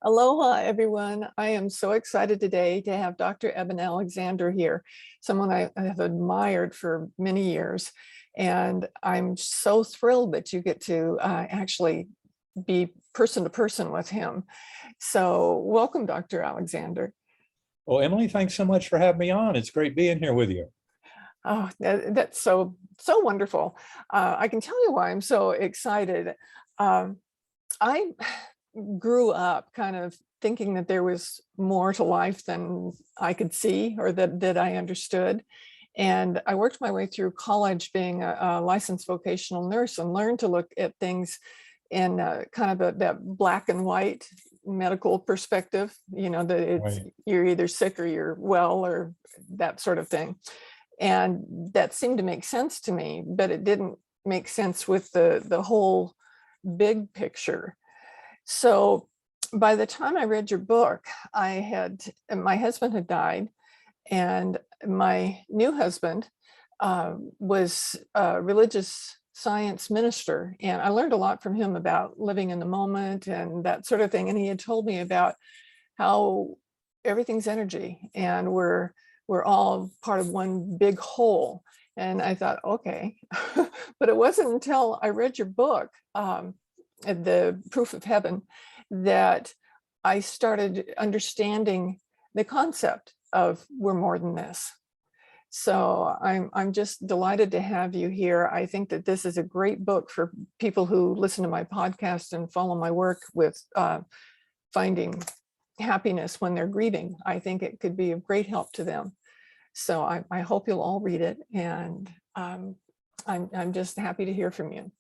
Aloha, everyone. I am so excited today to have Dr. Eben Alexander here, someone I have admired for many years. And I'm so thrilled that you get to actually be person to person with him. So welcome, Dr. Alexander. Well, Emily, thanks so much for having me on. It's great being here with you. Oh, that's so wonderful. I can tell you why I'm so excited. I grew up kind of thinking that there was more to life than I could see or that I understood. And I worked my way through college being a licensed vocational nurse and learned to look at things in kind of that black and white medical perspective, that it's Right. you're either sick or you're well or that sort of thing. And that seemed to make sense to me, but it didn't make sense with the whole big picture. So by the time I read your book, my husband had died, and my new husband was a religious science minister. And I learned a lot from him about living in the moment and that sort of thing. And he had told me about how everything's energy and we're all part of one big whole. And I thought, okay, but it wasn't until I read your book, The Proof of Heaven, that I started understanding the concept of we're more than this. So I'm just delighted to have you here. I think that this is a great book for people who listen to my podcast and follow my work with finding happiness when they're grieving. I think it could be of great help to them. So I hope you'll all read it, and I'm just happy to hear from you.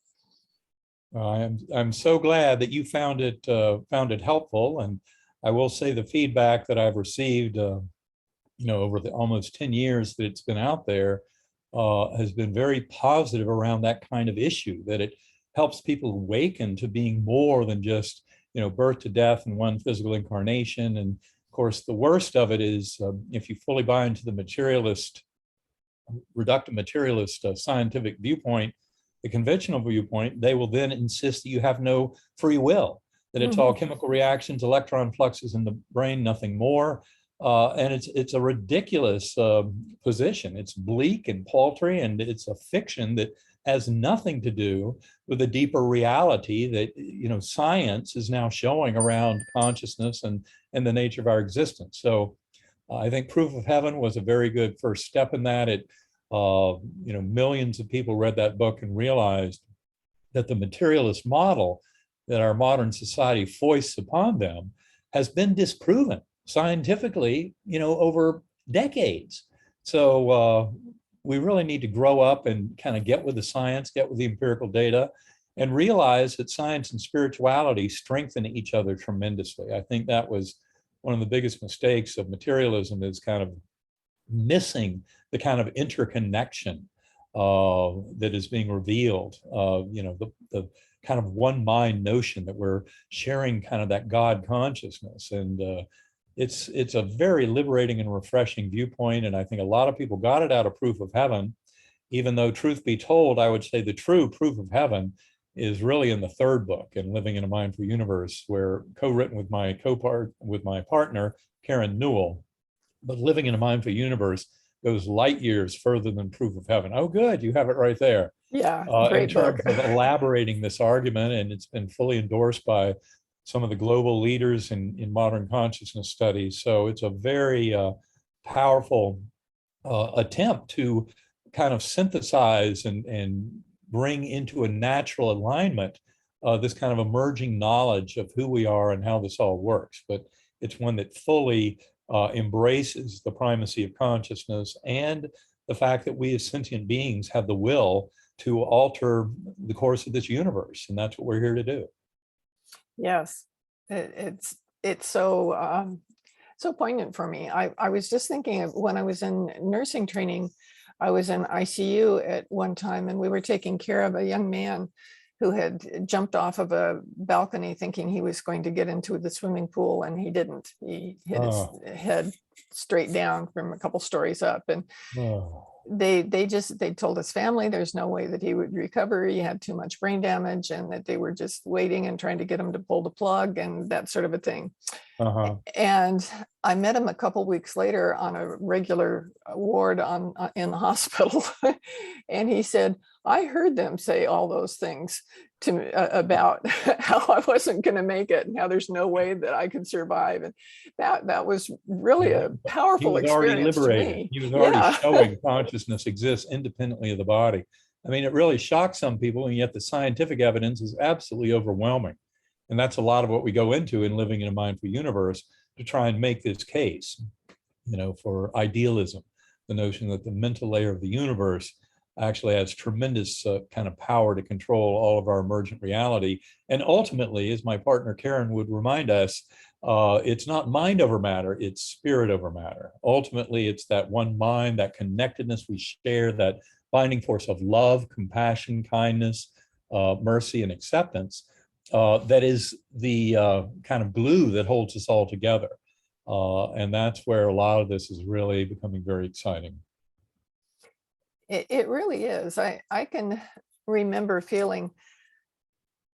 I'm so glad that you found it helpful, and I will say the feedback that I've received, over the almost 10 years that it's been out there, has been very positive around that kind of issue. That it helps people awaken to being more than just birth to death and one physical incarnation. And of course, the worst of it is if you fully buy into the reductive materialist scientific viewpoint, the conventional viewpoint, they will then insist that you have no free will, that it's all chemical reactions, electron fluxes in the brain, nothing more. And it's a ridiculous position. It's bleak and paltry, and it's a fiction that has nothing to do with the deeper reality that science is now showing around consciousness and the nature of our existence. So I think Proof of Heaven was a very good first step in that. It millions of people read that book and realized that the materialist model that our modern society foists upon them has been disproven scientifically, over decades. So we really need to grow up and kind of get with the science, get with the empirical data, and realize that science and spirituality strengthen each other tremendously. I think that was one of the biggest mistakes of materialism, is kind of missing the kind of interconnection that is being revealed. The kind of one mind notion that we're sharing kind of that God consciousness. And it's a very liberating and refreshing viewpoint. And I think a lot of people got it out of Proof of Heaven, even though, truth be told, I would say the true Proof of Heaven is really in the third book, in Living in a Mindful Universe, where co-written with my partner, Karen Newell. But Living in a Mindful Universe goes light years further than Proof of Heaven. Oh, good, you have it right there. Yeah, In great terms book. of elaborating this argument, and it's been fully endorsed by some of the global leaders in modern consciousness studies. So it's a very powerful attempt to kind of synthesize and bring into a natural alignment this kind of emerging knowledge of who we are and how this all works. But it's one that fully embraces the primacy of consciousness and the fact that we as sentient beings have the will to alter the course of this universe. And that's what we're here to do. Yes, it's so poignant for me. I was just thinking of when I was in nursing training. I was in ICU at one time, and we were taking care of a young man who had jumped off of a balcony thinking he was going to get into the swimming pool, and he didn't. He hit his head straight down from a couple stories up. And they told his family there's no way that he would recover. He had too much brain damage, and that they were just waiting and trying to get him to pull the plug and that sort of a thing. Uh-huh. And I met him a couple weeks later on a regular ward in the hospital. And he said, I heard them say all those things to me about how I wasn't going to make it and how there's no way that I could survive. And that was really a He powerful was already experience to liberated. me. He was already Yeah. showing consciousness exists independently of the body. I mean, it really shocks some people, and yet the scientific evidence is absolutely overwhelming. And that's a lot of what we go into in Living in a Mindful Universe, to try and make this case, for idealism, the notion that the mental layer of the universe actually has tremendous kind of power to control all of our emergent reality. And ultimately, as my partner Karen would remind us, it's not mind over matter, it's spirit over matter. Ultimately, it's that one mind, that connectedness we share, that binding force of love, compassion, kindness, mercy, and acceptance, that is the kind of glue that holds us all together. And that's where a lot of this is really becoming very exciting. It really is. I can remember feeling,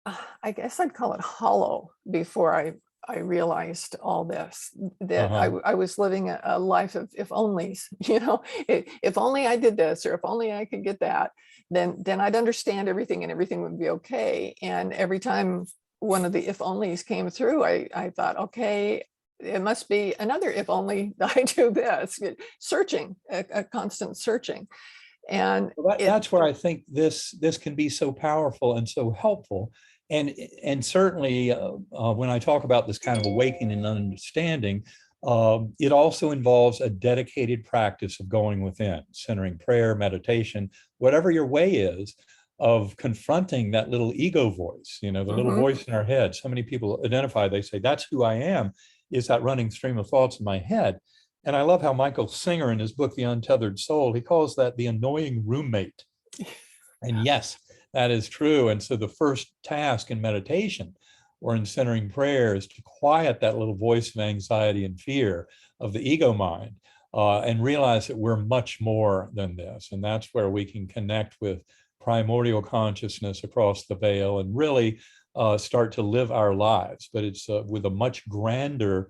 I guess I'd call it hollow before I realized all this, that I was living a life of if onlys, if only I did this, or if only I could get that, then I'd understand everything and everything would be okay. And every time one of the if onlys came through, I thought, okay, it must be another if only I do this, searching, a constant searching. And well, that's where I think this can be so powerful and so helpful. And certainly when I talk about this kind of awakening and understanding, it also involves a dedicated practice of going within, centering prayer, meditation, whatever your way is, of confronting that little ego voice, the little voice in our head. So many people identify, they say, that's who I am, is that running stream of thoughts in my head. And I love how Michael Singer, in his book, The Untethered Soul, he calls that the annoying roommate. And yes, that is true. And so the first task in meditation or in centering prayer is to quiet that little voice of anxiety and fear of the ego mind, and realize that we're much more than this. And that's where we can connect with primordial consciousness across the veil and really start to live our lives. But it's with a much grander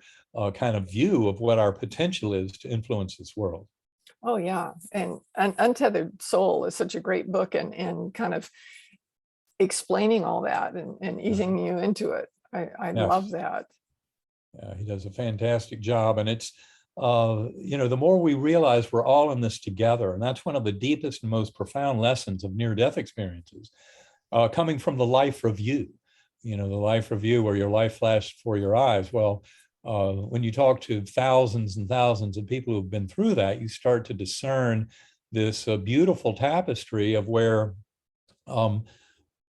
kind of view of what our potential is to influence this world. oh yeah, and Untethered Soul is such a great book, and kind of explaining all that and easing you into it. I Yes. love that. Yeah, he does a fantastic job. And it's, the more we realize we're all in this together, and that's one of the deepest and most profound lessons of near-death experiences, coming from the life review, the life review where your life flashed before your eyes. Well, when you talk to thousands and thousands of people who've been through that, you start to discern this beautiful tapestry of where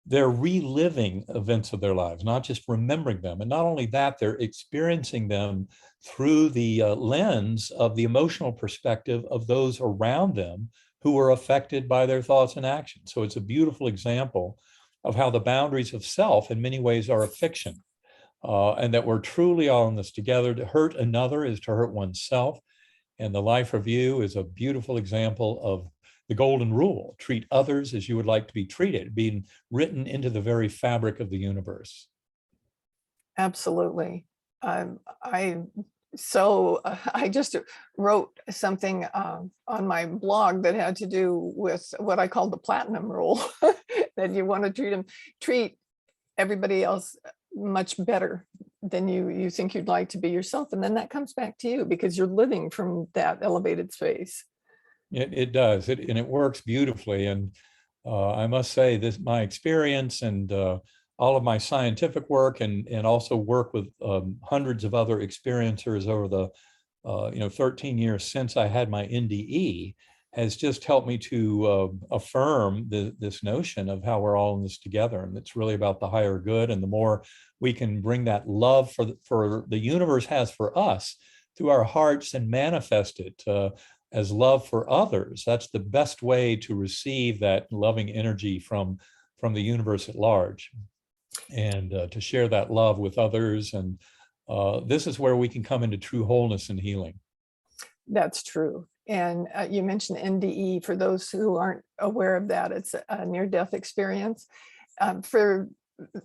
they're reliving events of their lives, not just remembering them. And not only that, they're experiencing them through the lens of the emotional perspective of those around them who were affected by their thoughts and actions. So it's a beautiful example of how the boundaries of self in many ways are a fiction, and that we're truly all in this together. To hurt another is to hurt oneself. And the life review is a beautiful example of the golden rule: treat others as you would like to be treated, being written into the very fabric of the universe. Absolutely. I just wrote something on my blog that had to do with what I call the platinum rule, that you want to treat everybody else much better than you think you'd like to be yourself. And then that comes back to you because you're living from that elevated space. It does, and it works beautifully. And I must say, this, my experience and all of my scientific work, and also work with hundreds of other experiencers over the 13 years since I had my NDE, has just helped me to affirm this notion of how we're all in this together. And it's really about the higher good. And the more we can bring that love for the universe has for us through our hearts and manifest it as love for others, that's the best way to receive that loving energy from the universe at large, and to share that love with others. And this is where we can come into true wholeness and healing. That's true. And you mentioned NDE. For those who aren't aware of that, it's a near-death experience. For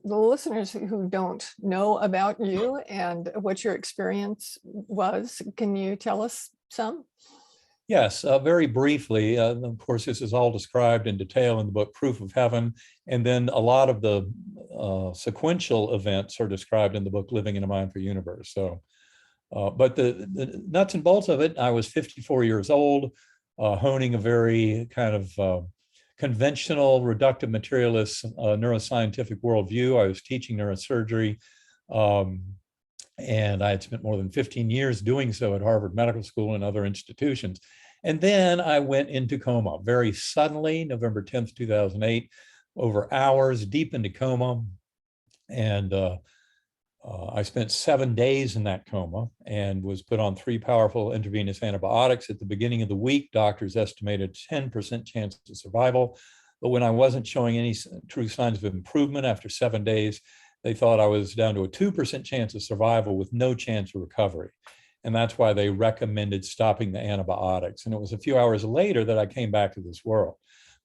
the listeners who don't know about you and what your experience was, can you tell us some? Yes, very briefly. Of course, this is all described in detail in the book Proof of Heaven. And then a lot of the sequential events are described in the book Living in a Mindful Universe. So, but the nuts and bolts of it, I was 54 years old, honing a very kind of conventional, reductive materialist neuroscientific worldview. I was teaching neurosurgery. And I had spent more than 15 years doing so at Harvard Medical School and other institutions. And then I went into coma very suddenly, November 10th, 2008, over hours, deep into coma. And I spent 7 days in that coma and was put on 3 powerful intravenous antibiotics. At the beginning of the week, doctors estimated 10% chance of survival. But when I wasn't showing any true signs of improvement after 7 days, they thought I was down to a 2% chance of survival with no chance of recovery. And that's why they recommended stopping the antibiotics. And it was a few hours later that I came back to this world.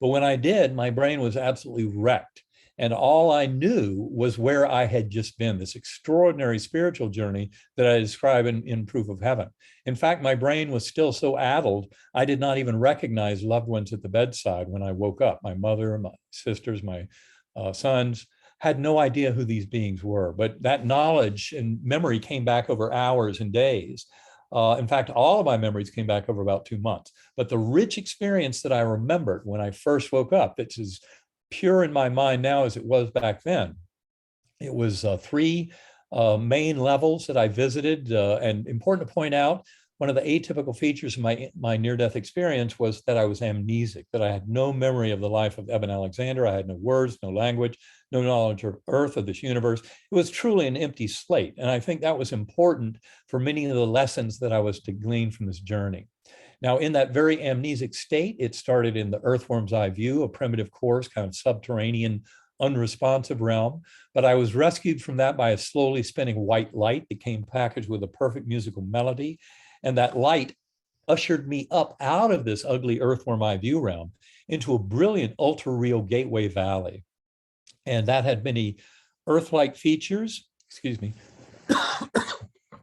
But when I did, my brain was absolutely wrecked. And all I knew was where I had just been, this extraordinary spiritual journey that I describe in Proof of Heaven. In fact, my brain was still so addled, I did not even recognize loved ones at the bedside when I woke up. My mother, my sisters, my sons, had no idea who these beings were, but that knowledge and memory came back over hours and days. In fact, all of my memories came back over about 2 months. But the rich experience that I remembered when I first woke up, it's as pure in my mind now as it was back then. It was 3 main levels that I visited. And important to point out, one of the atypical features of my near-death experience was that I was amnesic, that I had no memory of the life of Eben Alexander. I had no words, no language, no knowledge of Earth, of this universe. It was truly an empty slate. And I think that was important for many of the lessons that I was to glean from this journey. Now, in that very amnesic state, it started in the earthworm's eye view, a primitive coarse, kind of subterranean, unresponsive realm. But I was rescued from that by a slowly spinning white light that came packaged with a perfect musical melody. And that light ushered me up out of this ugly earthworm eye view realm into a brilliant ultra-real gateway valley. And that had many Earth-like features,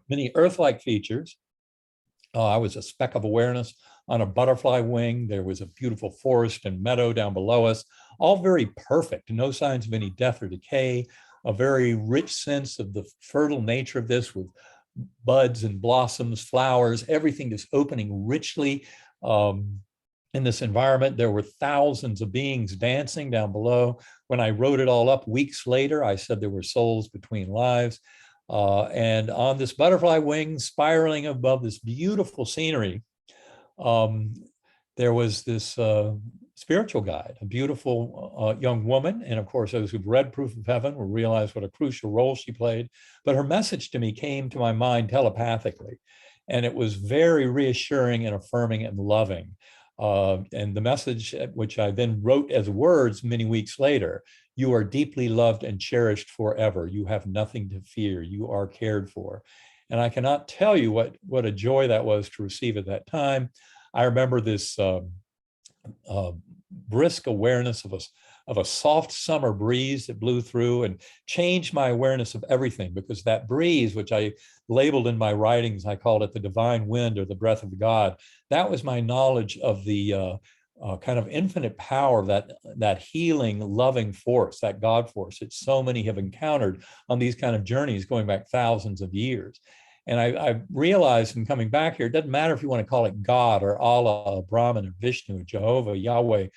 many Earth-like features. I was a speck of awareness on a butterfly wing. There was a beautiful forest and meadow down below us, all very perfect, no signs of any death or decay, a very rich sense of the fertile nature of this with buds and blossoms, flowers, everything just opening richly. In this environment, there were thousands of beings dancing down below. When I wrote it all up weeks later, I said there were souls between lives. And on this butterfly wing, spiraling above this beautiful scenery, there was this spiritual guide, a beautiful young woman. And of course, those who've read Proof of Heaven will realize what a crucial role she played. But her message to me came to my mind telepathically. And it was very reassuring and affirming and loving. And the message, which I then wrote as words many weeks later: you are deeply loved and cherished forever. You have nothing to fear. You are cared for. And I cannot tell you what a joy that was to receive at that time. I remember this brisk awareness of a soft summer breeze that blew through and changed my awareness of everything, because that breeze, which I labeled in my writings, I called it the divine wind or the breath of God. That was my knowledge of the kind of infinite power of that healing, loving force, that God force that so many have encountered on these kind of journeys going back thousands of years. And I realized in coming back here, it doesn't matter if you want to call it God or Allah, or Brahman, or Vishnu, or Jehovah, Yahweh,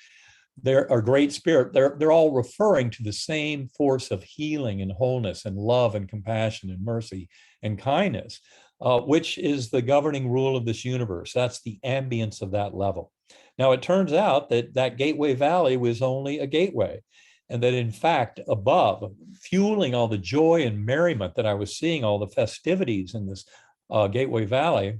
they're a great spirit. They're all referring to the same force of healing and wholeness and love and compassion and mercy and kindness, which is the governing rule of this universe. That's the ambience of that level. Now, it turns out that that gateway valley was only a gateway, and that in fact, above, fueling all the joy and merriment that I was seeing, all the festivities in this gateway valley,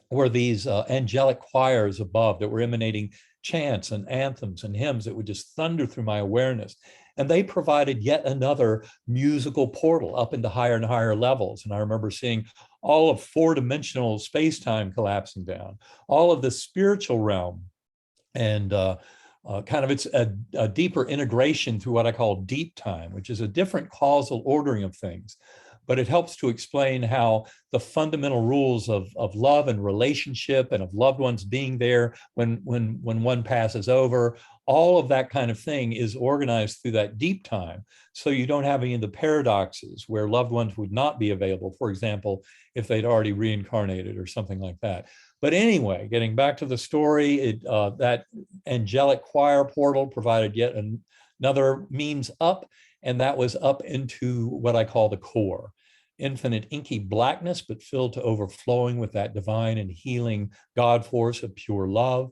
were these angelic choirs above that were emanating chants and anthems and hymns that would just thunder through my awareness. And they provided yet another musical portal up into higher and higher levels. And I remember seeing all of four-dimensional space-time collapsing down, all of the spiritual realm, and kind of it's a deeper integration through what I call deep time, which is a different causal ordering of things. But it helps to explain how the fundamental rules of love and relationship and of loved ones being there when one passes over, all of that kind of thing is organized through that deep time. So you don't have any of the paradoxes where loved ones would not be available, for example, if they'd already reincarnated or something like that. But anyway, getting back to the story, that angelic choir portal provided yet another means up, and that was up into what I call the core. Infinite inky blackness, but filled to overflowing with that divine and healing God force of pure love.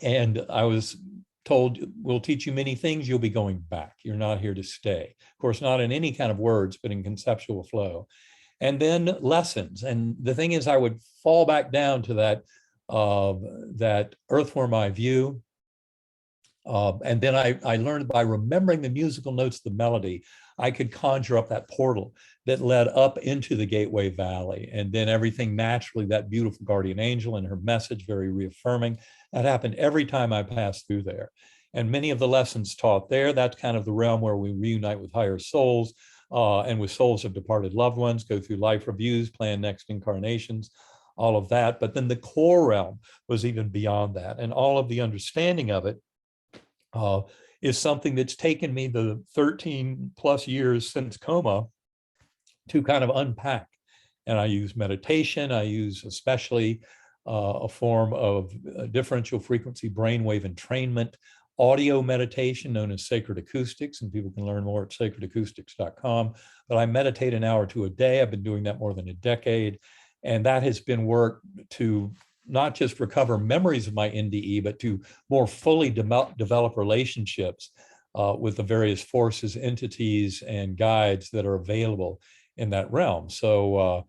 And I was told, we'll teach you many things, you'll be going back. You're not here to stay. Of course, not in any kind of words, but in conceptual flow. And then lessons. And the thing is, I would fall back down to that earthworm eye view. And then I learned by remembering the musical notes, the melody, I could conjure up that portal that led up into the Gateway Valley. And then everything naturally, that beautiful guardian angel and her message, very reaffirming, that happened every time I passed through there. And many of the lessons taught there, that's kind of the realm where we reunite with higher souls and with souls of departed loved ones, go through life reviews, plan next incarnations, all of that. But then the core realm was even beyond that. And all of the understanding of it is something that's taken me the 13 plus years since coma to kind of unpack. And I use meditation. I use especially a form of differential frequency brainwave entrainment, audio meditation known as sacred acoustics, and people can learn more at sacredacoustics.com. But I meditate an hour to a day. I've been doing that more than a decade. And that has been work to not just recover memories of my NDE, but to more fully develop relationships with the various forces, entities, and guides that are available in that realm. So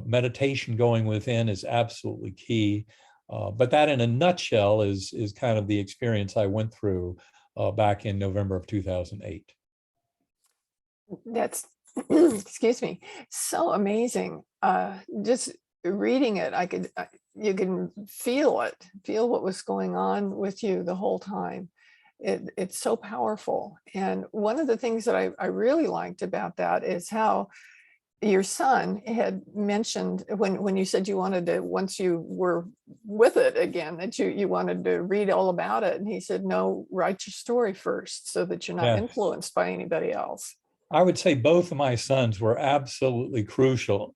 meditation going within is absolutely key. But that in a nutshell is kind of the experience I went through back in November of 2008. That's, excuse me, so amazing. Just reading it, you can feel what was going on with you the whole time. It's so powerful. And one of the things that I really liked about that is how your son had mentioned when you said you wanted to, once you were with it again, that you wanted to read all about it. And he said, no, write your story first so that you're not influenced by anybody else. I would say both of my sons were absolutely crucial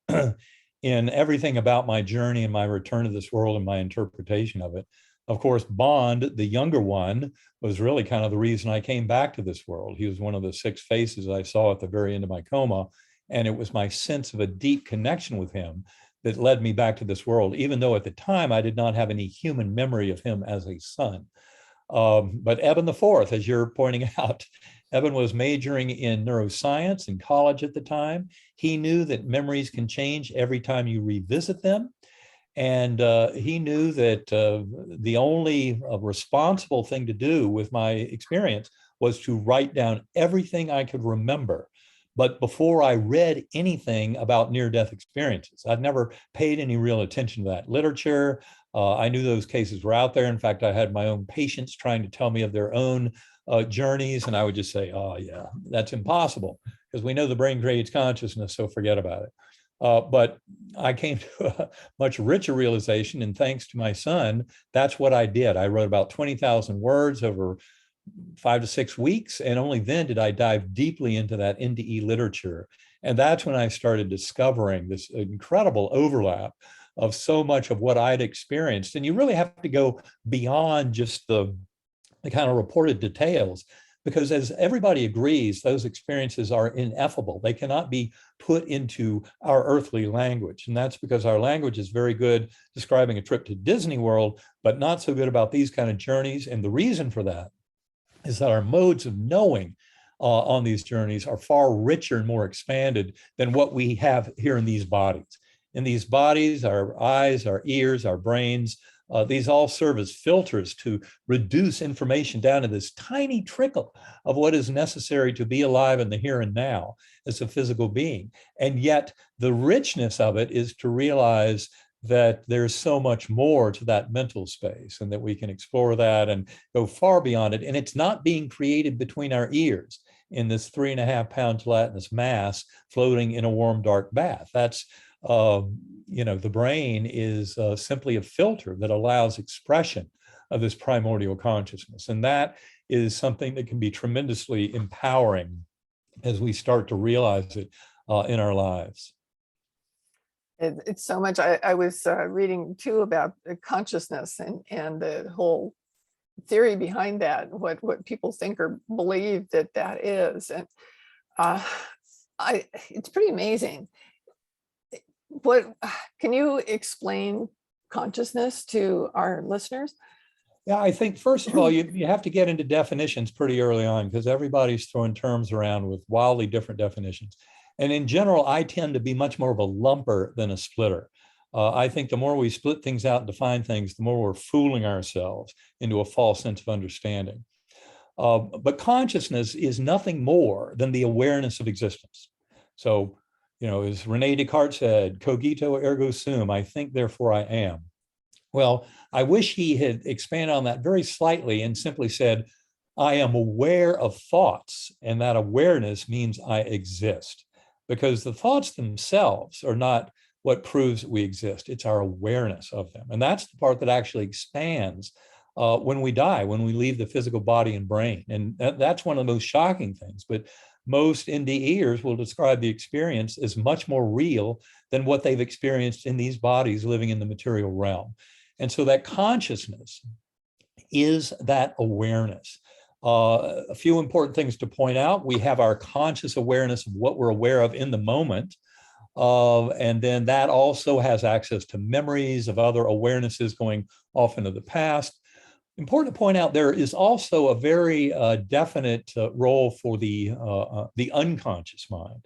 in everything about my journey and my return to this world and my interpretation of it. Of course, Bond, the younger one, was really kind of the reason I came back to this world. He was one of the 6 faces I saw at the very end of my coma. And it was my sense of a deep connection with him that led me back to this world, even though at the time I did not have any human memory of him as a son. But Eben the fourth, as you're pointing out, Eben was majoring in neuroscience in college at the time. He knew that memories can change every time you revisit them. And he knew that the only responsible thing to do with my experience was to write down everything I could remember. But before I read anything about near-death experiences, I'd never paid any real attention to that literature. I knew those cases were out there. In fact, I had my own patients trying to tell me of their own journeys, and I would just say, oh yeah, that's impossible, because we know the brain creates consciousness, so forget about it. But I came to a much richer realization, and thanks to my son, that's what I did. I wrote about 20,000 words over 5 to 6 weeks, and only then did I dive deeply into that NDE literature. And that's when I started discovering this incredible overlap of so much of what I'd experienced. And you really have to go beyond just the kind of reported details, because as everybody agrees, those experiences are ineffable. They cannot be put into our earthly language. And that's because our language is very good describing a trip to Disney World, but not so good about these kind of journeys. And the reason for that is that our modes of knowing on these journeys are far richer and more expanded than what we have here in these bodies. In these bodies, our eyes, our ears, our brains, These all serve as filters to reduce information down to this tiny trickle of what is necessary to be alive in the here and now as a physical being. And yet the richness of it is to realize that there's so much more to that mental space, and that we can explore that and go far beyond it. And it's not being created between our ears in this 3.5 pound gelatinous mass floating in a warm, dark bath. That's, the brain is simply a filter that allows expression of this primordial consciousness. And that is something that can be tremendously empowering as we start to realize it in our lives. It's so much. I was reading too about consciousness and the whole theory behind that, what people think or believe that is. And it's pretty amazing. What can you explain consciousness to our listeners? Yeah, I think first of all, you have to get into definitions pretty early on, because everybody's throwing terms around with wildly different definitions. And in general, I tend to be much more of a lumper than a splitter. I think the more we split things out and define things, the more we're fooling ourselves into a false sense of understanding. But consciousness is nothing more than the awareness of existence. So, as Rene Descartes said, cogito ergo sum, I think, therefore I am. Well, I wish he had expanded on that very slightly and simply said, I am aware of thoughts, and that awareness means I exist. Because the thoughts themselves are not what proves that we exist. It's our awareness of them. And that's the part that actually expands when we die, when we leave the physical body and brain. And that's one of the most shocking things. But most NDEers will describe the experience as much more real than what they've experienced in these bodies living in the material realm. And so that consciousness is that awareness. A few important things to point out. We have our conscious awareness of what we're aware of in the moment. And then that also has access to memories of other awarenesses going off into the past. Important to point out, there is also a very definite role for the unconscious mind.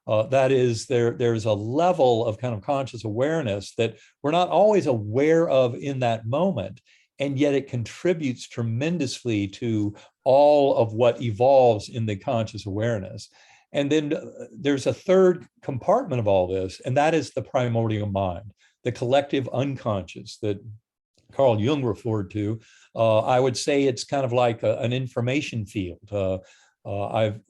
That is, there's a level of kind of conscious awareness that we're not always aware of in that moment, and yet it contributes tremendously to all of what evolves in the conscious awareness. And then there's a third compartment of all this, and that is the primordial mind, the collective unconscious that Carl Jung referred to. I would say it's kind of like an information field. I've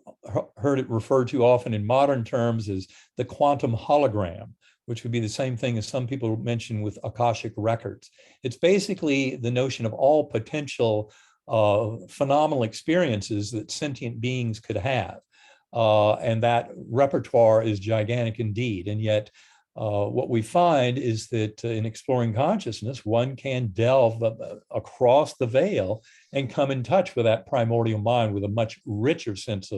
heard it referred to often in modern terms as the quantum hologram, which would be the same thing as some people mention with Akashic records. It's basically the notion of all potential phenomenal experiences that sentient beings could have. And that repertoire is gigantic indeed. And yet what we find is that in exploring consciousness, one can delve across the veil and come in touch with that primordial mind with a much richer sense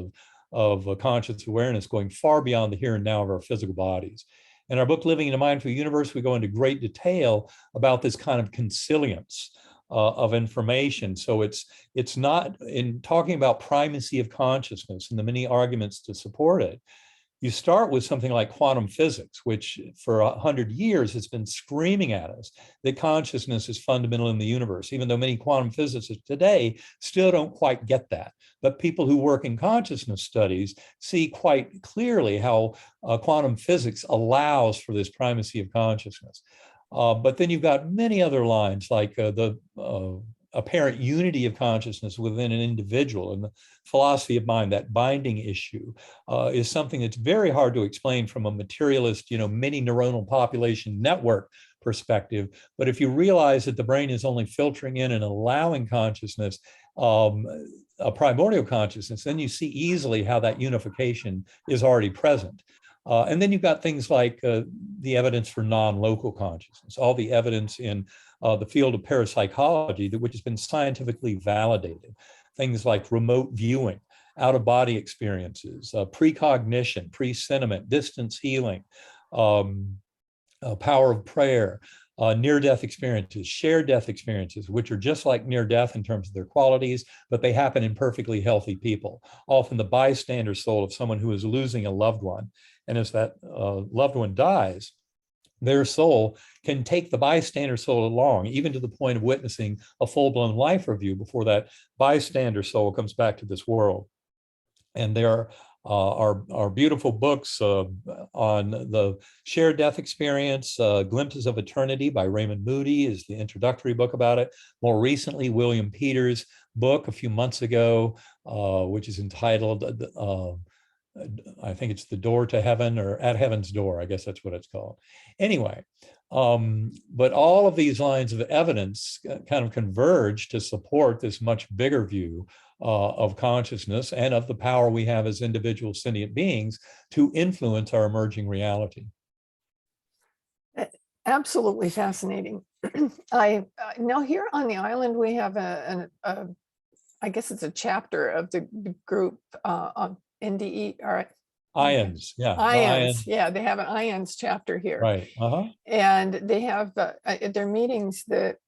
of conscious awareness going far beyond the here and now of our physical bodies. In our book, Living in a Mindful Universe, we go into great detail about this kind of consilience of information. So it's not, in talking about primacy of consciousness and the many arguments to support it, you start with something like quantum physics, which for 100 years has been screaming at us that consciousness is fundamental in the universe, even though many quantum physicists today still don't quite get that. But people who work in consciousness studies see quite clearly how quantum physics allows for this primacy of consciousness. But then you've got many other lines like the apparent unity of consciousness within an individual, and the philosophy of mind, that binding issue, is something that's very hard to explain from a materialist, mini neuronal population network perspective. But if you realize that the brain is only filtering in and allowing consciousness, a primordial consciousness, then you see easily how that unification is already present. And then you've got things like the evidence for non-local consciousness, all the evidence in the field of parapsychology, which has been scientifically validated. Things like remote viewing, out-of-body experiences, precognition, presentiment, distance healing, power of prayer, near-death experiences, shared death experiences, which are just like near-death in terms of their qualities, but they happen in perfectly healthy people. Often the bystander soul of someone who is losing a loved one. And as that loved one dies, their soul can take the bystander soul along, even to the point of witnessing a full-blown life review before that bystander soul comes back to this world. And there are beautiful books on the shared death experience. Glimpses of Eternity by Raymond Moody is the introductory book about it. More recently, William Peters' book a few months ago, which is entitled, I think it's The Door to Heaven, or At Heaven's Door, I guess that's what it's called. Anyway, but all of these lines of evidence kind of converge to support this much bigger view of consciousness and of the power we have as individual sentient beings to influence our emerging reality. Absolutely fascinating. I now here on the island we have I guess it's a chapter of the group on NDE. All right. Ions, yeah. Ions, yeah. They have an ions chapter here, right? And they have at their meetings that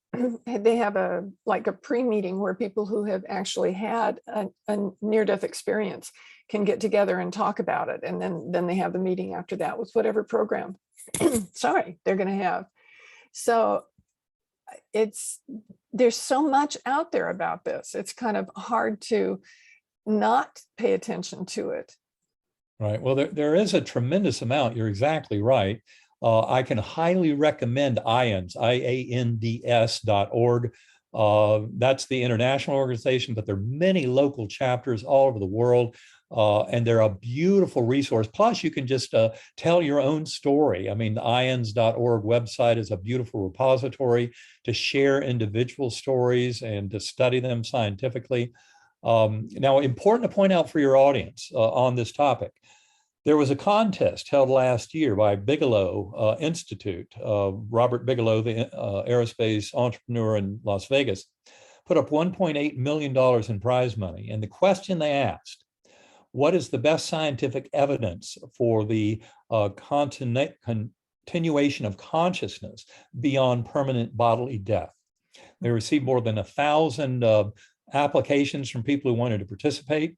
they have a pre-meeting where people who have actually had a near-death experience can get together and talk about it, and then they have the meeting after that with whatever program sorry, they're going to have. So there's so much out there about this. It's kind of hard to not pay attention to it. Right. Well, there is a tremendous amount. You're exactly right. I can highly recommend IANDS, IANDS.org. That's the international organization, but there are many local chapters all over the world. And they're a beautiful resource. Plus, you can just tell your own story. I mean, the IANDS.org website is a beautiful repository to share individual stories and to study them scientifically. Now, important to point out for your audience on this topic, there was a contest held last year by Bigelow Institute. Robert Bigelow, the aerospace entrepreneur in Las Vegas, put up $1.8 million in prize money. And the question they asked, what is the best scientific evidence for the continuation of consciousness beyond permanent bodily death? They received more than 1,000 applications from people who wanted to participate.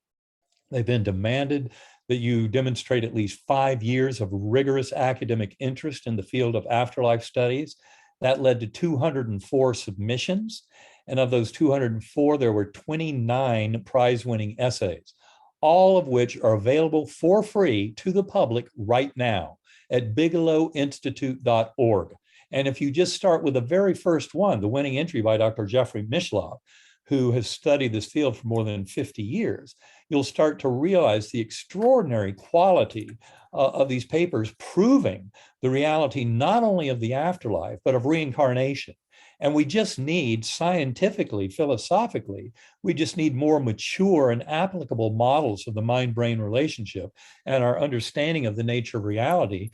They then demanded that you demonstrate at least 5 years of rigorous academic interest in the field of afterlife studies. That led to 204 submissions. And of those 204, there were 29 prize-winning essays, all of which are available for free to the public right now at bigelowinstitute.org. And if you just start with the very first one, the winning entry by Dr. Jeffrey Mishlove, who has studied this field for more than 50 years, you'll start to realize the extraordinary quality of these papers proving the reality not only of the afterlife, but of reincarnation. And we just need scientifically, philosophically, we just need more mature and applicable models of the mind-brain relationship and our understanding of the nature of reality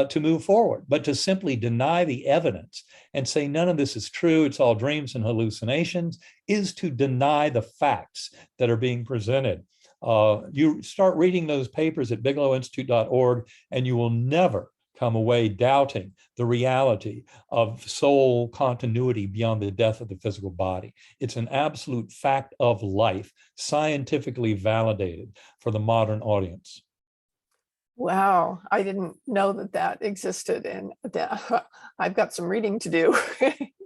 to move forward. But to simply deny the evidence and say none of this is true, it's all dreams and hallucinations, is to deny the facts that are being presented. You start reading those papers at bigelowinstitute.org and you will never come away doubting the reality of soul continuity beyond the death of the physical body. It's an absolute fact of life, scientifically validated for the modern audience. Wow, I didn't know that existed, and I've got some reading to do.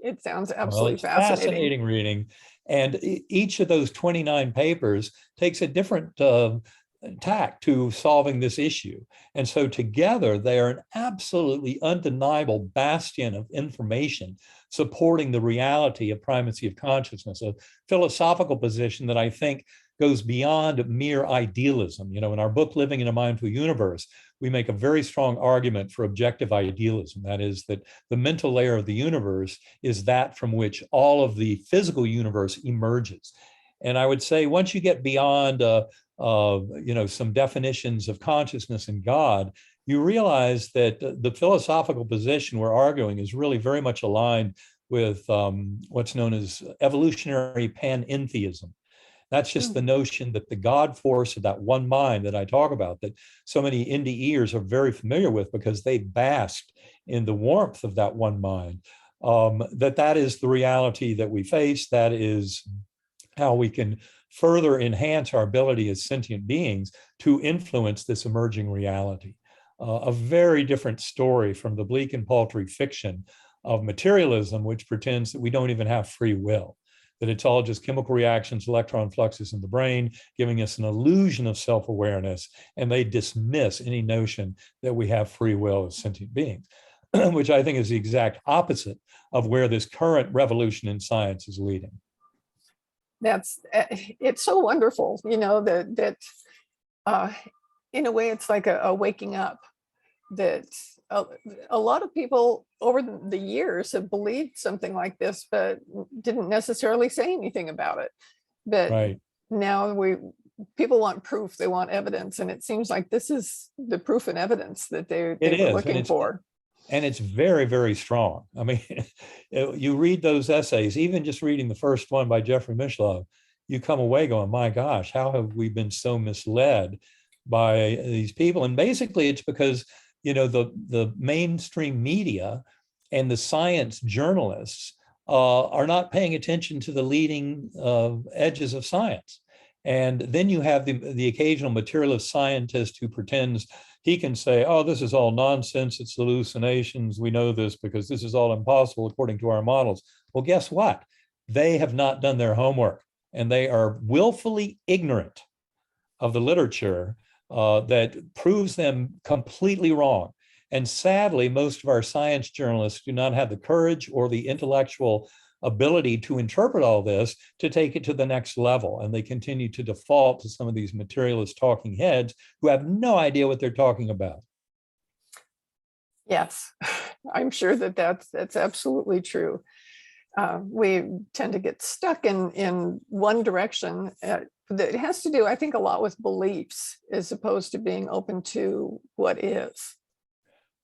It sounds absolutely fascinating reading. And each of those 29 papers takes a different tack to solving this issue. And so together they are an absolutely undeniable bastion of information supporting the reality of primacy of consciousness, a philosophical position that I think goes beyond mere idealism. You know, in our book, Living in a Mindful Universe, we make a very strong argument for objective idealism. That is, that the mental layer of the universe is that from which all of the physical universe emerges. And I would say once you get beyond some definitions of consciousness and God, you realize that the philosophical position we're arguing is really very much aligned with what's known as evolutionary panentheism. That's just the notion that the God force of that one mind that I talk about, that so many NDEers are very familiar with because they basked in the warmth of that one mind, that is the reality that we face. That is how we can further enhance our ability as sentient beings to influence this emerging reality. a very different story from the bleak and paltry fiction of materialism, which pretends that we don't even have free will, that it's all just chemical reactions, electron fluxes in the brain, giving us an illusion of self-awareness, and they dismiss any notion that we have free will as sentient beings, which I think is the exact opposite of where this current revolution in science is leading. It's so wonderful, that in a way it's like a waking up, that a lot of people over the years have believed something like this, but didn't necessarily say anything about it. But right. Now people want proof, they want evidence, and it seems like this is the proof and evidence that they were looking for. And it's very, very strong. I mean, you read those essays, even just reading the first one by Jeffrey Mishlove, you come away going, my gosh, how have we been so misled by these people? And basically it's because, the mainstream media and the science journalists are not paying attention to the leading edges of science. And then you have the occasional materialist scientist who pretends he can say, oh, this is all nonsense, it's hallucinations, we know this because this is all impossible according to our models. Well, guess what? They have not done their homework, and they are willfully ignorant of the literature that proves them completely wrong. And sadly, most of our science journalists do not have the courage or the intellectual ability to interpret all this to take it to the next level. And they continue to default to some of these materialist talking heads who have no idea what they're talking about. Yes, I'm sure that's absolutely true. We tend to get stuck in one direction. That has to do, I think, a lot with beliefs as opposed to being open to what is.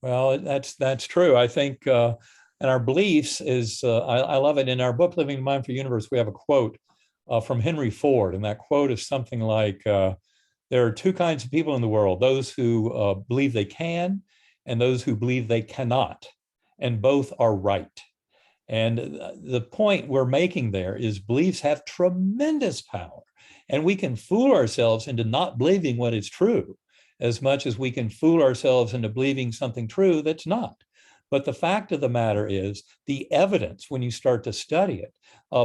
Well, that's true. I think, and our beliefs is, I love it. In our book, Living the Mindful Universe, we have a quote from Henry Ford. And that quote is something like, there are two kinds of people in the world, those who believe they can and those who believe they cannot. And both are right. And the point we're making there is beliefs have tremendous power. And we can fool ourselves into not believing what is true as much as we can fool ourselves into believing something true that's not. But the fact of the matter is the evidence, when you start to study it,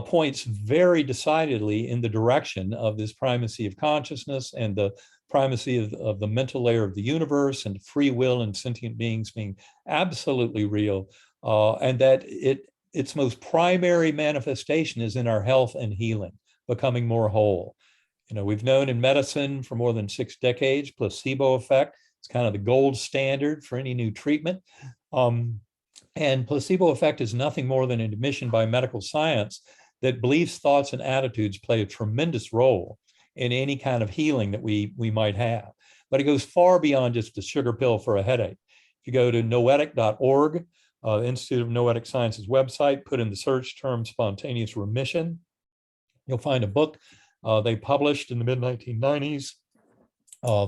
points very decidedly in the direction of this primacy of consciousness and the primacy of the mental layer of the universe and free will and sentient beings being absolutely real, and that its most primary manifestation is in our health and healing, becoming more whole. We've known in medicine for more than 6 decades, placebo effect. It's kind of the gold standard for any new treatment. And placebo effect is nothing more than an admission by medical science that beliefs, thoughts, and attitudes play a tremendous role in any kind of healing that we might have. But it goes far beyond just a sugar pill for a headache. If you go to noetic.org, Institute of Noetic Sciences website, put in the search term spontaneous remission, you'll find a book they published in the mid-1990s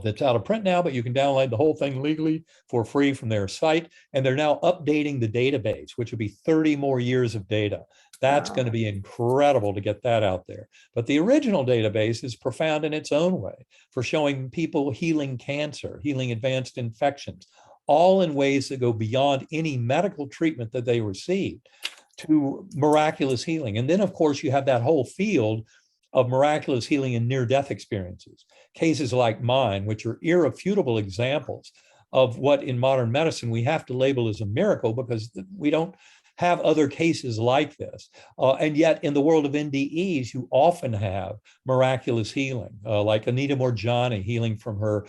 that's out of print now, but you can download the whole thing legally for free from their site. And they're now updating the database, which would be 30 more years of data. That's going to be incredible to get that out there. But the original database is profound in its own way for showing people healing cancer, healing advanced infections, all in ways that go beyond any medical treatment that they received to miraculous healing. And then, of course, you have that whole field of miraculous healing and near-death experiences, cases like mine, which are irrefutable examples of what in modern medicine we have to label as a miracle because we don't have other cases like this. And yet in the world of NDEs, you often have miraculous healing, like Anita Morjani healing from her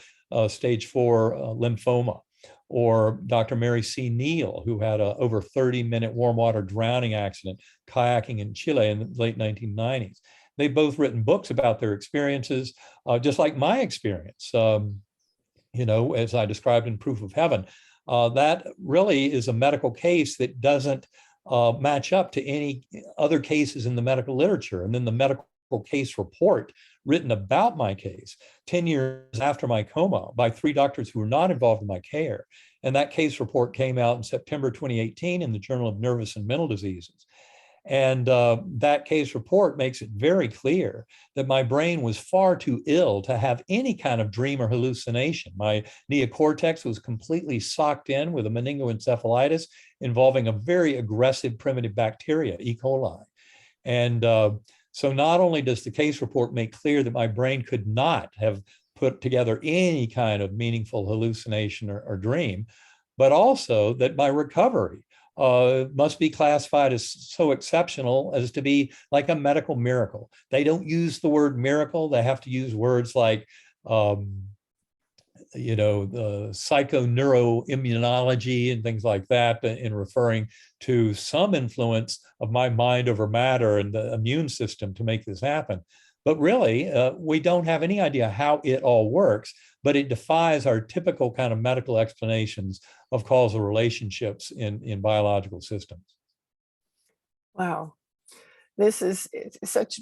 stage 4 lymphoma, or Dr. Mary C. Neal, who had a over 30-minute warm water drowning accident kayaking in Chile in the late 1990s. They've both written books about their experiences, just like my experience, as I described in Proof of Heaven. That really is a medical case that doesn't match up to any other cases in the medical literature. And then the medical case report written about my case 10 years after my coma by 3 doctors who were not involved in my care. And that case report came out in September 2018 in the Journal of Nervous and Mental Diseases. And that case report makes it very clear that my brain was far too ill to have any kind of dream or hallucination. My neocortex was completely socked in with a meningo-encephalitis involving a very aggressive primitive bacteria, E. coli. And so not only does the case report make clear that my brain could not have put together any kind of meaningful hallucination or dream, but also that my recovery must be classified as so exceptional as to be like a medical miracle. They don't use the word miracle. They have to use words like, the psychoneuroimmunology and things like that in referring to some influence of my mind over matter and the immune system to make this happen. But really, we don't have any idea how it all works, but it defies our typical kind of medical explanations of causal relationships in biological systems. Wow. This is such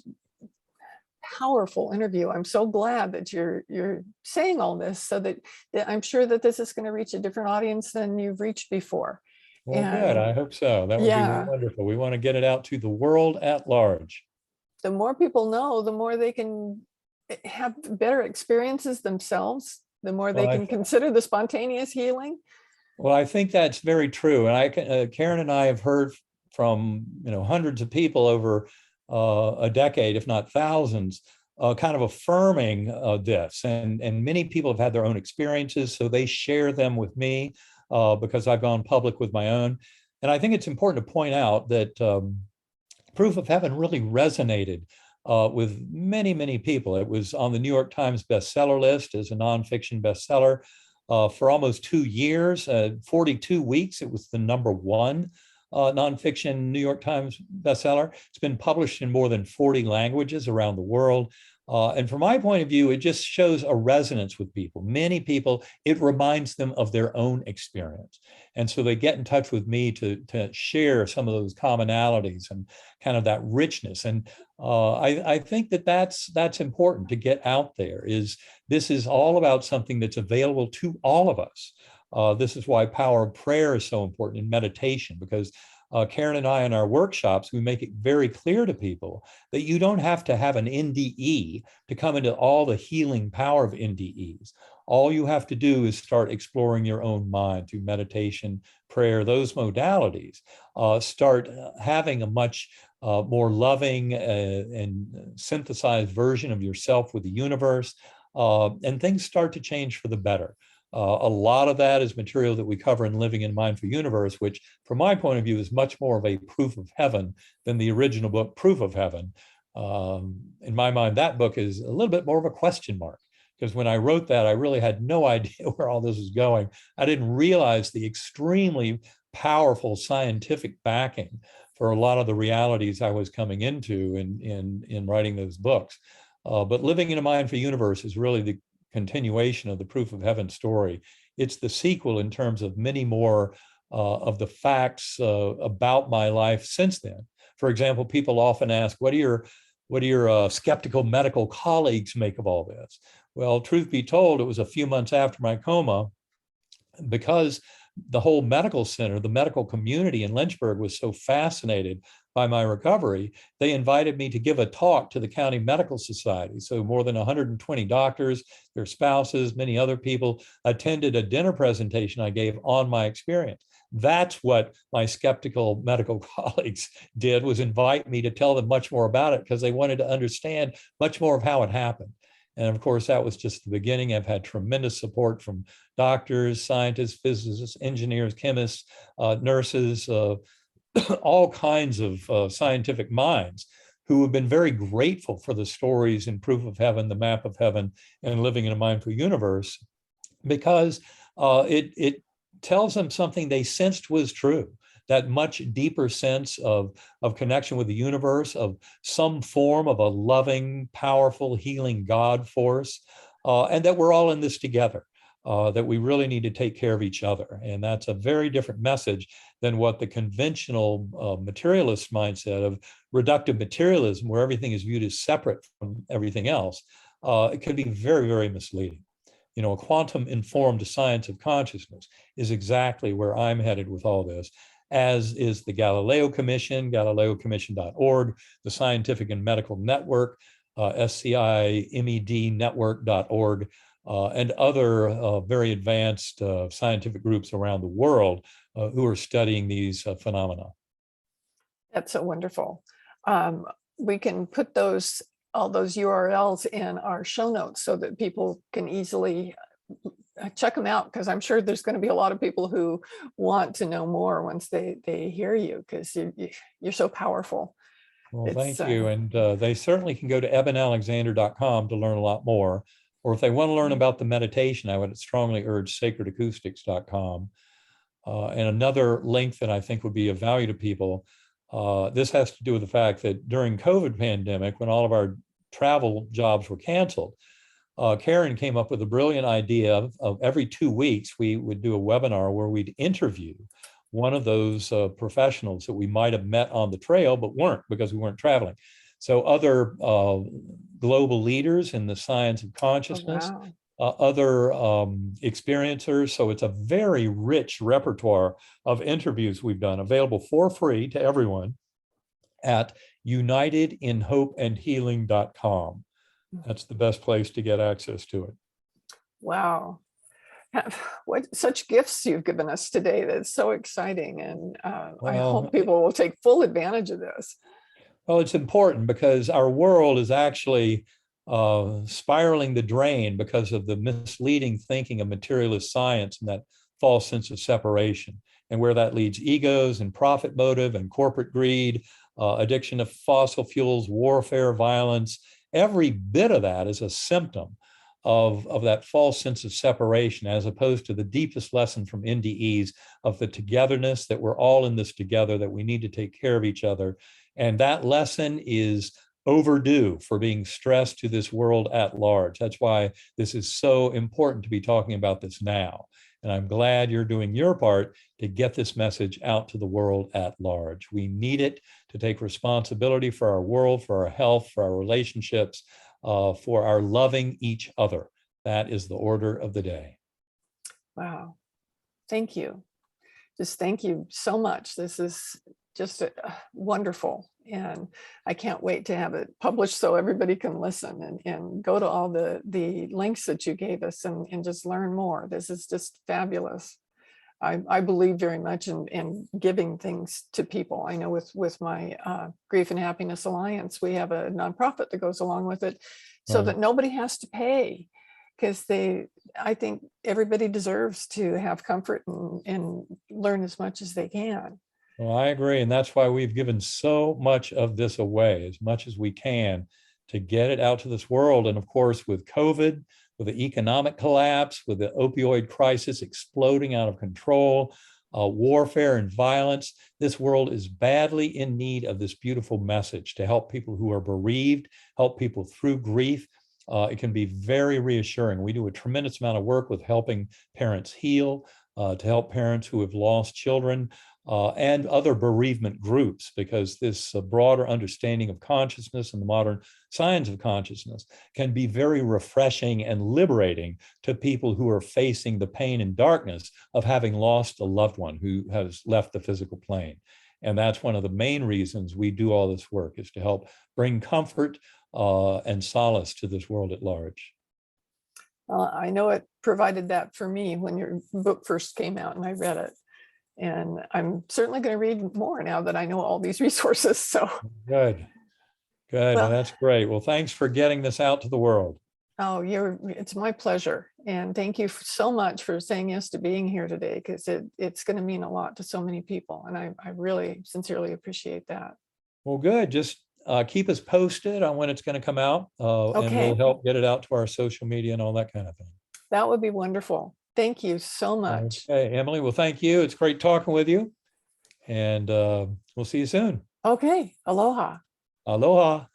powerful interview. I'm so glad that you're saying all this, so that I'm sure that this is going to reach a different audience than you've reached before. Well, good. I hope so. That would be wonderful. We want to get it out to the world at large. The more people know, the more they can have better experiences themselves, the more they can consider the spontaneous healing. Well, I think that's very true. And Karen and I have heard from hundreds of people over a decade, if not thousands, kind of affirming this. And many people have had their own experiences, so they share them with me because I've gone public with my own. And I think it's important to point out that Proof of Heaven really resonated with many, many people. It was on the New York Times bestseller list as a nonfiction bestseller for almost 2 years, 42 weeks. It was the #1 nonfiction New York Times bestseller. It's been published in more than 40 languages around the world. And from my point of view, it just shows a resonance with people. Many people, it reminds them of their own experience. And so they get in touch with me to share some of those commonalities and kind of that richness. And I think that's important to get out there. This is all about something that's available to all of us. This is why power of prayer is so important in meditation, because Karen and I in our workshops, we make it very clear to people that you don't have to have an NDE to come into all the healing power of NDEs. All you have to do is start exploring your own mind through meditation, prayer, those modalities. Start having a much more loving and synthesized version of yourself with the universe, and things start to change for the better. A lot of that is material that we cover in Living in a Mindful Universe, which from my point of view is much more of a proof of heaven than the original book, Proof of Heaven. In my mind, that book is a little bit more of a question mark, because when I wrote that, I really had no idea where all this was going. I didn't realize the extremely powerful scientific backing for a lot of the realities I was coming into in writing those books. But Living in a Mindful Universe is really the continuation of the Proof of Heaven story. It's the sequel in terms of many more of the facts about my life since then. For example, people often ask, what do your skeptical medical colleagues make of all this? Well, truth be told, it was a few months after my coma, because the whole medical center, the medical community in Lynchburg was so fascinated by my recovery, they invited me to give a talk to the County Medical Society. So more than 120 doctors, their spouses, many other people attended a dinner presentation I gave on my experience. That's what my skeptical medical colleagues did, was invite me to tell them much more about it, because they wanted to understand much more of how it happened. And of course, that was just the beginning. I've had tremendous support from doctors, scientists, physicists, engineers, chemists, nurses, all kinds of scientific minds who have been very grateful for the stories in Proof of Heaven, the Map of Heaven, and Living in a Mindful Universe, because it tells them something they sensed was true. That much deeper sense of connection with the universe, of some form of a loving, powerful, healing God force, and that we're all in this together, that we really need to take care of each other. And that's a very different message than what the conventional materialist mindset of reductive materialism, where everything is viewed as separate from everything else. It can be very, very misleading. A quantum-informed science of consciousness is exactly where I'm headed with all this. as is the Galileo Commission, galileocommission.org, the Scientific and Medical Network, scimednetwork.org, and other very advanced scientific groups around the world who are studying these phenomena. That's so wonderful. We can put all those URLs in our show notes so that people can easily check them out, because I'm sure there's going to be a lot of people who want to know more once they hear you, because you're so powerful. Well, thank you. And they certainly can go to ebenalexander.com to learn a lot more. Or if they want to learn about the meditation, I would strongly urge sacredacoustics.com. And another link that I think would be of value to people, this has to do with the fact that during COVID pandemic, when all of our travel jobs were canceled, Karen came up with a brilliant idea of every 2 weeks, we would do a webinar where we'd interview one of those professionals that we might have met on the trail, but weren't because we weren't traveling. So other global leaders in the science of consciousness, Oh, wow. other experiencers. So it's a very rich repertoire of interviews we've done, available for free to everyone at unitedinhopeandhealing.com. That's the best place to get access to it. Wow. What such gifts you've given us today. That's so exciting. And I hope people will take full advantage of this. Well, it's important because our world is actually spiraling the drain because of the misleading thinking of materialist science and that false sense of separation, and where that leads egos and profit motive and corporate greed, addiction to fossil fuels, warfare, violence. Every bit of that is a symptom of that false sense of separation, as opposed to the deepest lesson from NDEs of the togetherness, that we're all in this together, that we need to take care of each other. And that lesson is overdue for being stressed to this world at large. That's why this is so important to be talking about this now. And I'm glad you're doing your part to get this message out to the world at large. We need it to take responsibility for our world, for our health, for our relationships, for our loving each other. That is the order of the day. Wow. Thank you. Just thank you so much. This is just wonderful. And I can't wait to have it published so everybody can listen and go to all the links that you gave us and just learn more. This is just fabulous. I believe very much in giving things to people. I know with my Grief and Happiness Alliance, we have a nonprofit that goes along with it so that nobody has to pay, because I think everybody deserves to have comfort and learn as much as they can. Well, I agree. And that's why we've given so much of this away, as much as we can, to get it out to this world. And of course, with COVID, with the economic collapse, with the opioid crisis exploding out of control, warfare and violence, this world is badly in need of this beautiful message to help people who are bereaved, help people through grief. It can be very reassuring. We do a tremendous amount of work with helping parents heal, to help parents who have lost children, and other bereavement groups, because this broader understanding of consciousness and the modern science of consciousness can be very refreshing and liberating to people who are facing the pain and darkness of having lost a loved one who has left the physical plane. And that's one of the main reasons we do all this work, is to help bring comfort and solace to this world at large. I know it provided that for me when your book first came out and I read it. And I'm certainly going to read more now that I know all these resources. So good. Well, that's great. Well, thanks for getting this out to the world. Oh, it's my pleasure. And thank you so much for saying yes to being here today, because it's going to mean a lot to so many people. And I really sincerely appreciate that. Well, good. Just keep us posted on when it's going to come out, and we'll help get it out to our social media and all that kind of thing. That would be wonderful. Thank you so much. Okay, Emily. Well, thank you. It's great talking with you. And we'll see you soon. Okay. Aloha. Aloha.